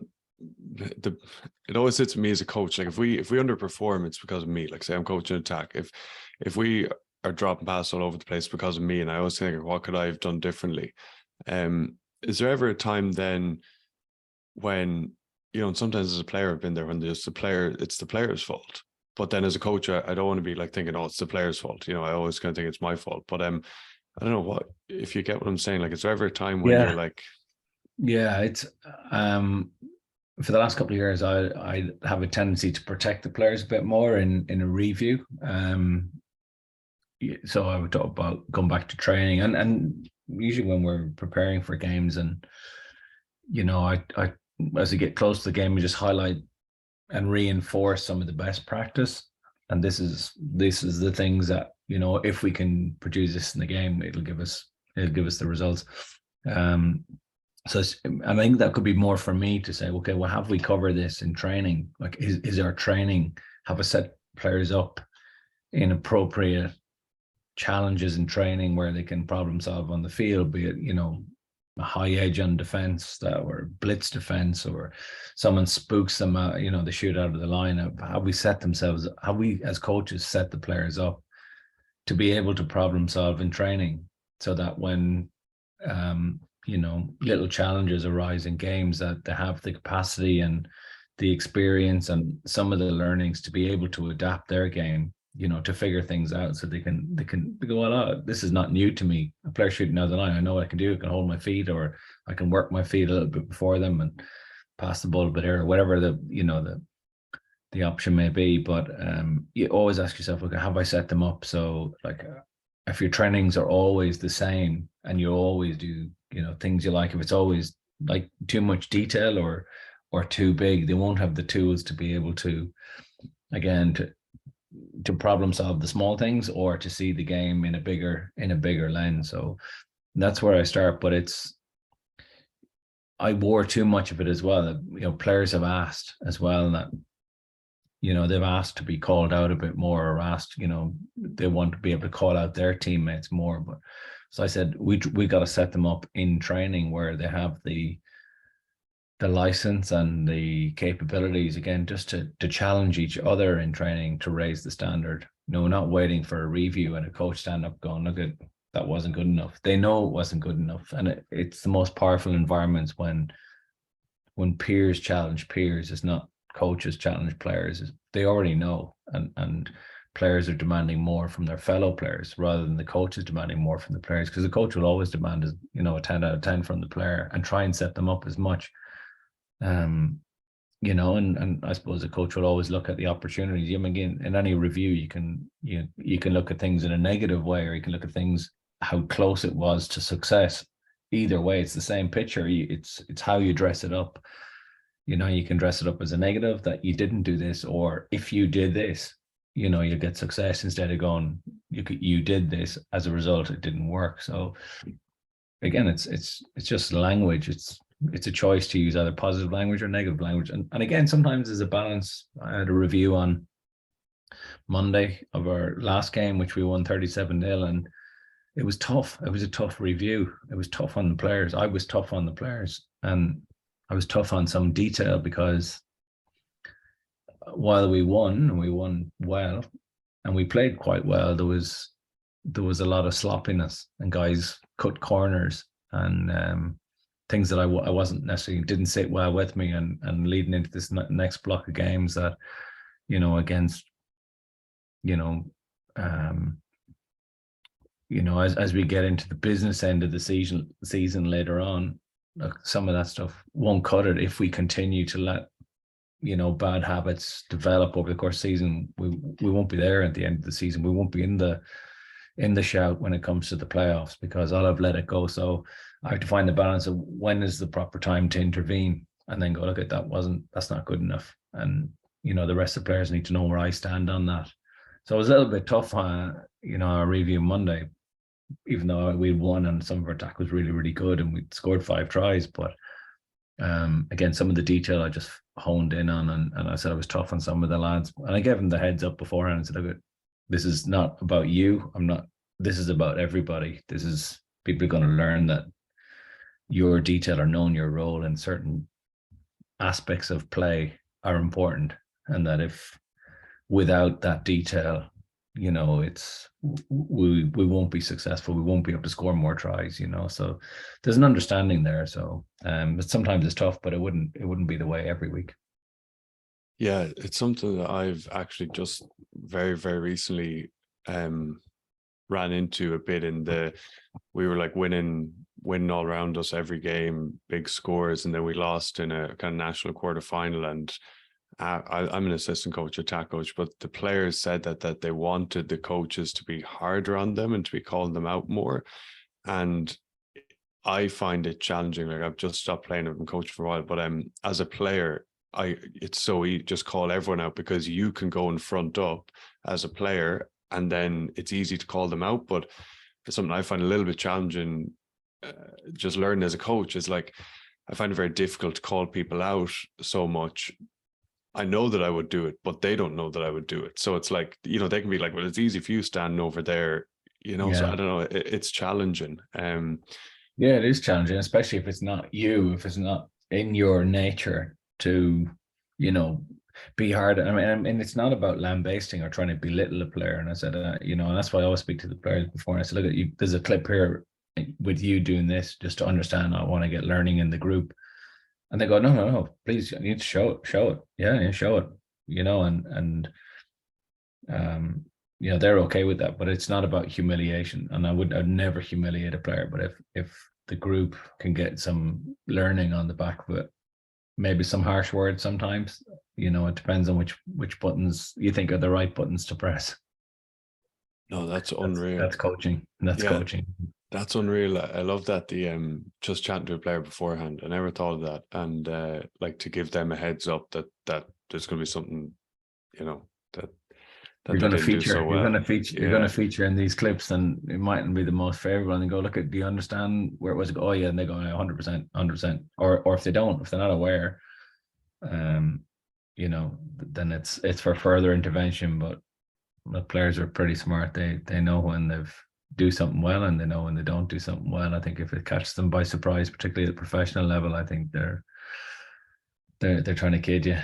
it always sits with me as a coach. Like if we underperform, it's because of me. Like, say I'm coaching attack. If we are dropping passes all over the place, because of me, and I always think, what could I have done differently? Is there ever a time then when, and sometimes as a player I've been there, when it's the player's fault, but then as a coach I don't want to be like thinking, oh, it's the player's fault. I always kind of think it's my fault. But I don't know what, if you get what I'm saying. Like, is there ever a time when you're like, it's for the last couple of years, I have a tendency to protect the players a bit more in a review. So I would talk about going back to training, and usually when we're preparing for games, and I as we get close to the game, we just highlight and reinforce some of the best practice. And this is the things that, if we can produce this in the game, it'll give us the results. So I think that could be more for me to say, okay, well, have we covered this in training? Like, is our training, have a set players up in appropriate challenges in training where they can problem solve on the field, be it, a high edge on defense, or blitz defense, or someone spooks them out, they shoot out of the line. Have we as coaches set the players up to be able to problem solve in training? so that when little challenges arise in games, that they have the capacity and the experience and some of the learnings to be able to adapt their game, to figure things out, so they can go, well, this is not new to me. A player shooting out of the line, I know what I can do. I can hold my feet, or I can work my feet a little bit before them and pass the ball a bit earlier, whatever the option may be. But you always ask yourself, okay, have I set them up? So like, if your trainings are always the same and you always do, things you like, if it's always like too much detail or too big, they won't have the tools to be able to, again, to problem solve the small things, or to see the game in a bigger lens. So that's where I start. But I wore too much of it as well. Players have asked as well that, they've asked to be called out a bit more, or asked, they want to be able to call out their teammates more. But so I said, we got to set them up in training where they have the license and the capabilities, again, just to challenge each other in training, to raise the standard. Not waiting for a review and a coach stand up going, look, that wasn't good enough. They know it wasn't good enough. And it's the most powerful environments when peers challenge peers. It's not coaches challenge players. They already know, and players are demanding more from their fellow players rather than the coaches demanding more from the players, because the coach will always demand a 10 out of 10 from the player and try and set them up as much. And I suppose a coach will always look at the opportunities. Again, in any review, you can look at things in a negative way, or you can look at things, how close it was to success. Either way, it's the same picture. It's how you dress it up. You can dress it up as a negative, that you didn't do this, or if you did this, you get success, instead of going, you did this, as a result it didn't work. So again, it's just language. It's a choice to use either positive language or negative language. And again, sometimes there's a balance. I had a review on Monday of our last game, which we won 37-0, and it was tough. It was a tough review. It was tough on the players. I was tough on the players, and I was tough on some detail, because while we won well, and we played quite well, there was a lot of sloppiness, and guys cut corners, and things that I wasn't necessarily, didn't sit well with me, and leading into this next block of games that, against, as we get into the business end of the season later on, some of that stuff won't cut it if we continue to let bad habits develop over the course of the season. We won't be there at the end of the season. We won't be in the shout when it comes to the playoffs, because I'll have let it go. So I have to find the balance of when is the proper time to intervene, and then go, look at that's not good enough. And the rest of the players need to know where I stand on that. So it was a little bit tough on our review Monday, even though we won and some of our attack was really, really good and we scored 5 tries. But again, some of the detail I just honed in on, and I said I was tough on some of the lads, and I gave them the heads up beforehand and said, look, this is not about you. This is about everybody. People are going to learn that your detail, or knowing your role in certain aspects of play, are important, and that if without that detail, we won't be successful. We won't be able to score more tries, so there's an understanding there. So but sometimes it's tough, but it wouldn't be the way every week. Yeah, it's something that I've actually just very, very recently ran into a bit we were like winning all around us every game, big scores, and then we lost in a kind of national quarterfinal. And I'm an assistant coach, attack coach, but the players said that they wanted the coaches to be harder on them and to be calling them out more. And I find it challenging. Like, I've just stopped playing, I've been coaching for a while, but as a player, it's so easy, just call everyone out, because you can go and front up as a player, and then it's easy to call them out. But it's something I find a little bit challenging, just learning as a coach, is like, I find it very difficult to call people out so much. I know that I would do it, but they don't know that I would do it. So it's like, they can be like, well, it's easy for you standing over there, Yeah. So I don't know, it's challenging. Yeah, it is challenging, especially if it's not you, if it's not in your nature to, be hard. I mean, and it's not about lambasting or trying to belittle a player. And I said, and that's why I always speak to the players before. And I said, look, there's a clip here with you doing this just to understand. I want to get learning in the group. And they go, no, please, you need to show it. Yeah, show it, and they're okay with that, but it's not about humiliation. And I'd never humiliate a player, but if the group can get some learning on the back of it, maybe some harsh words sometimes, it depends on which buttons you think are the right buttons to press. No, that's unreal. That's coaching. That's coaching. That's unreal. I love that. The just chatting to a player beforehand. I never thought of that. And like to give them a heads up that there's going to be something, that you're going to feature. So well. You're going to feature in these clips, and it mightn't be the most favorable. And they go, look at, do you understand where it was? Oh yeah, and they go 100%. Or if they don't, if they're not aware, then it's for further intervention. But the players are pretty smart. They know when they've do something well, and they know when they don't do something well. I think if it catches them by surprise, particularly at the professional level, I think they're trying to kid you.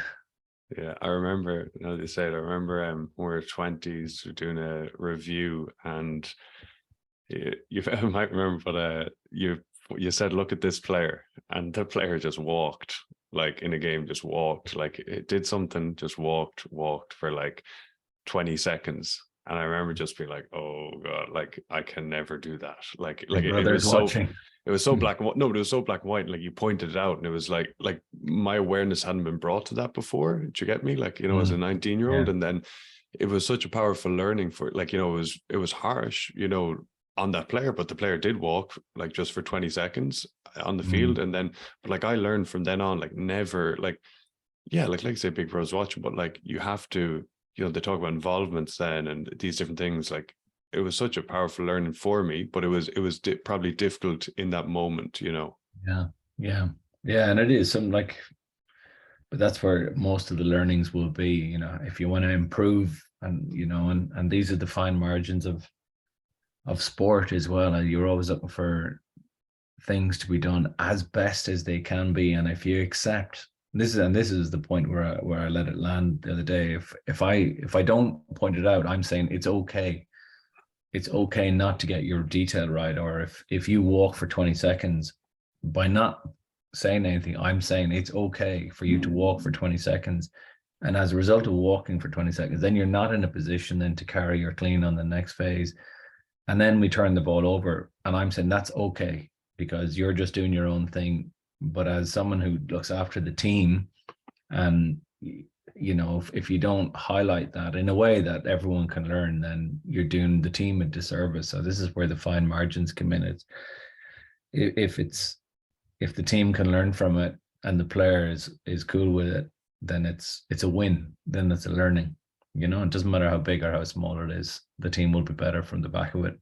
Yeah, I remember, they said, I remember when we were 20s, doing a review, and you might remember, but you said, look at this player, and the player just walked, like in a game, just walked, like it did something, just walked for like 20 seconds. And I remember just being like, oh God, like I can never do that. Like it was so watching. It was so black and white. No, but it was so black and white. Like you pointed it out, and it was like my awareness hadn't been brought to that before. Did you get me? Like, as a 19-year-old, and then it was such a powerful learning for it. Like, it was harsh, on that player, but the player did walk like just for 20 seconds on the field. And then, but like I learned from then on, like never, like, yeah, like I say, Big Bro's watching, but like you have to, they talk about involvements then and these different things. Like it was such a powerful learning for me, but it was probably difficult in that moment, Yeah. And it is something like, but that's where most of the learnings will be, if you want to improve, and, and these are the fine margins of sport as well. And you're always looking for things to be done as best as they can be. And if you accept, this is the point where I let it land the other day. If I don't point it out, I'm saying it's okay. It's okay not to get your detail right. Or if you walk for 20 seconds, by not saying anything, I'm saying it's okay for you to walk for 20 seconds. And as a result of walking for 20 seconds, then you're not in a position then to carry or clean on the next phase. And then we turn the ball over. And I'm saying that's okay, because you're just doing your own thing. But as someone who looks after the team, and if you don't highlight that in a way that everyone can learn, then you're doing the team a disservice. So this is where the fine margins come in. It's if the team can learn from it and the player is cool with it, then it's a win. Then it's a learning. It doesn't matter how big or how small it is, the team will be better from the back of it.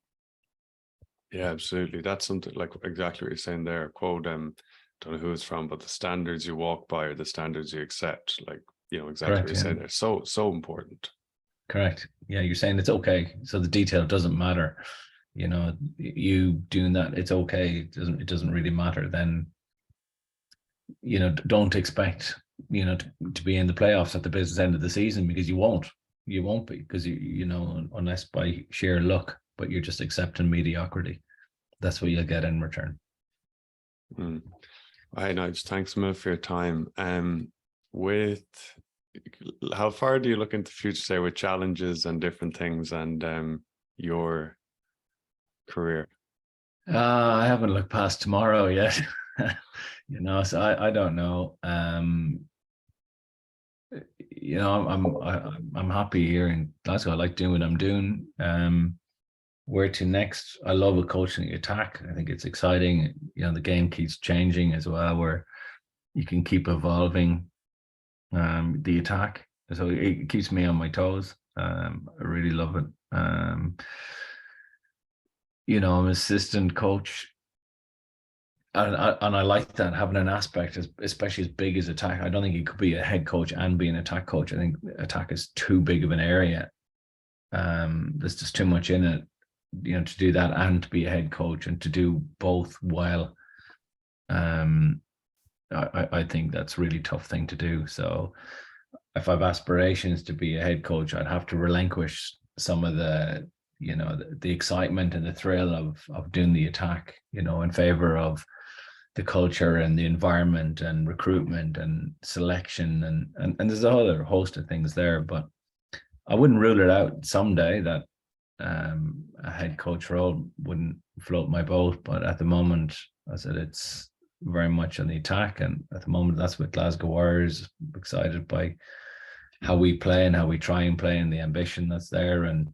Yeah, absolutely. That's something like exactly what you're saying there. Quote, don't know who it's from, but the standards you walk by are the standards you accept. Like, exactly Correct, what you're saying there. So important. Correct. Yeah, you're saying it's okay. So the detail doesn't matter. You doing that, it's okay. It doesn't really matter. Then, don't expect, to be in the playoffs at the business end of the season, because you won't. You won't be, because unless by sheer luck, but you're just accepting mediocrity. That's what you'll get in return. All right, Nigel, thanks a million for your time. With how far do you look into the future, say, with challenges and different things, and your career? I haven't looked past tomorrow yet. So I don't know. I'm happy here in Glasgow. I like doing what I'm doing. Where to next? I love coaching the attack. I think it's exciting. The game keeps changing as well, where you can keep evolving the attack. So it keeps me on my toes. I really love it. I'm an assistant coach. And I like that, having an aspect, especially as big as attack. I don't think you could be a head coach and be an attack coach. I think attack is too big of an area. There's just too much in it, to do that and to be a head coach and to do both well. I think that's a really tough thing to do. So if I have aspirations to be a head coach, I'd have to relinquish some of the the excitement and the thrill of doing the attack, in favor of the culture and the environment and recruitment and selection, and there's a whole other host of things there. But I wouldn't rule it out someday that a head coach role wouldn't float my boat. But at the moment, I said it's very much on the attack, and at the moment that's with Glasgow Warriors. Excited by how we play and how we try and play, and the ambition that's there, and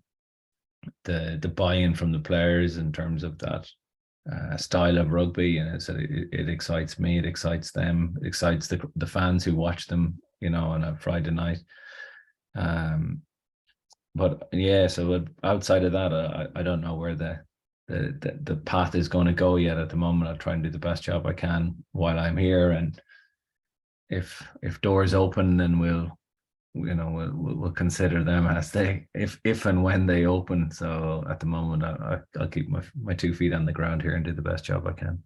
the buy-in from the players in terms of that style of rugby. And so it excites me, it excites them, it excites the fans who watch them, on a Friday night. But yeah, so outside of that, I don't know where the path is going to go yet. At the moment, I'll try and do the best job I can while I'm here, and if doors open, then we'll consider them as if and when they open. So at the moment, I'll keep my 2 feet on the ground here and do the best job I can.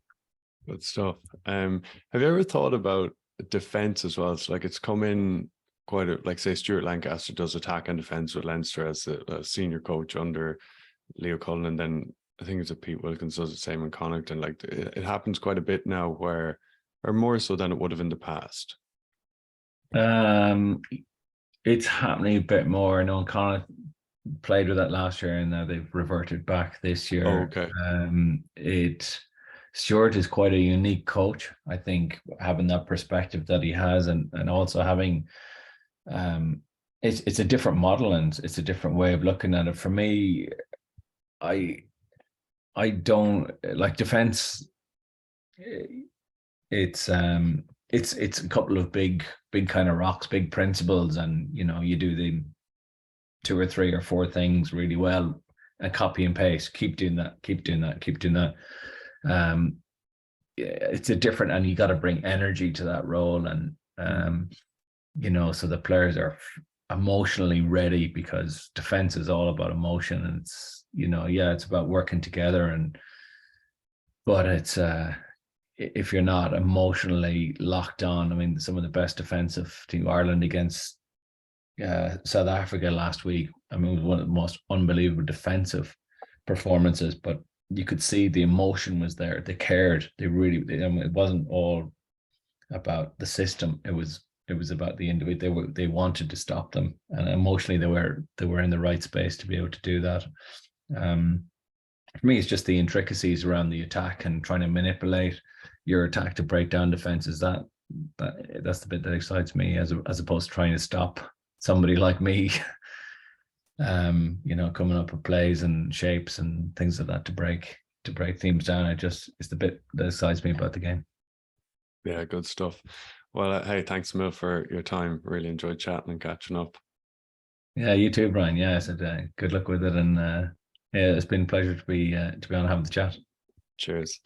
Good stuff. Have you ever thought about defense as well? It's like it's come in quite like say Stuart Lancaster does attack and defense with Leinster as a senior coach under Leo Cullen, and then I think it's Pete Wilkins does the same in Connacht, and like it happens quite a bit now, or more so than it would have in the past. It's happening a bit more. I know Connacht played with that last year, and now they've reverted back this year. Oh, okay. Stuart is quite a unique coach, I think, having that perspective that he has, and also having it's a different model, and it's a different way of looking at it. For me, I don't like defense. It's a couple of big kind of rocks, big principles, and you do the 2 or 3 or 4 things really well, and copy and paste. Keep doing that. Keep doing that. Keep doing that. It's a different, and you got to bring energy to that role, and so the players are emotionally ready, because defense is all about emotion, and it's it's about working together, but it's if you're not emotionally locked on. I mean, some of the best defensive Team Ireland against South Africa last week, I mean, it was one of the most unbelievable defensive performances, but you could see the emotion was there. They cared. They really, it wasn't all about the system. It was about the individual. They wanted to stop them, and emotionally they were in the right space to be able to do that. For me, it's just the intricacies around the attack and trying to manipulate your attack to break down defenses. That's the bit that excites me, as opposed to trying to stop somebody like me, coming up with plays and shapes and things like that to break teams down. It's the bit that excites me about the game. Yeah, good stuff. Well, hey, thanks, Mil, for your time. Really enjoyed chatting and catching up. Yeah, you too, Brian. Yeah, I said good luck with it, and yeah, it's been a pleasure to be on having the chat. Cheers.